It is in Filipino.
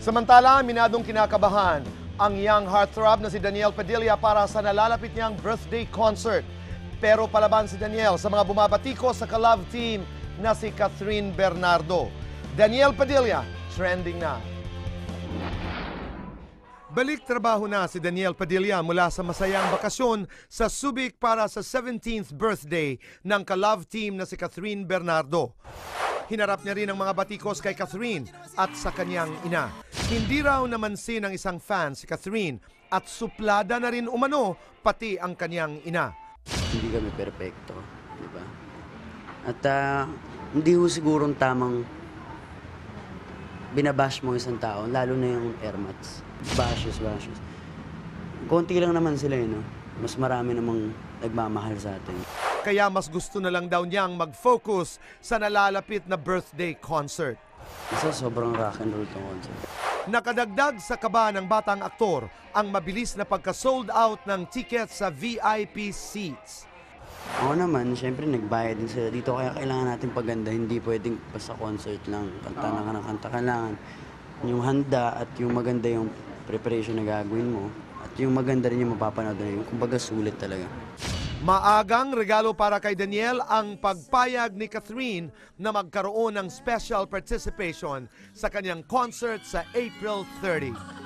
Samantala, minadong kinakabahan ang young heartthrob na si Daniel Padilla para sa nalalapit niyang birthday concert. Pero palaban si Daniel sa mga bumabatiko sa ka-love team na si Catherine Bernardo. Daniel Padilla, trending na. Balik trabaho na si Daniel Padilla mula sa masayang bakasyon sa Subic para sa 17th birthday ng ka-love team na si Catherine Bernardo. Hinarap niya rin ang mga batikos kay Catherine at sa kanyang ina. Hindi raw namansin ng isang fan si Catherine at suplada na rin umano pati ang kanyang ina. Hindi kami perpekto, di ba? At hindi ho sigurong tamang binabash mo isang tao, lalo na yung airmats. Bashes. Konti lang naman sila, no? Mas marami namang nagmamahal sa atin. Kaya mas gusto na lang daw niyang mag-focus sa nalalapit na birthday concert. Isa sobrang rock and roll tong concert. Nakadagdag sa kaba ng batang aktor ang mabilis na pagka-sold out ng tickets sa VIP seats. Ako naman, syempre nagbayad din sila dito kaya kailangan natin paganda. Hindi pwedeng basta concert lang, kanta na ka ng kanta. Kailangan yung handa at yung maganda yung preparation na gagawin mo. At yung maganda rin yung mapapanood na yung kumbaga sulit talaga. Maagang regalo para kay Daniel ang pagpayag ni Catherine na magkaroon ng special participation sa kanyang concert sa April 30.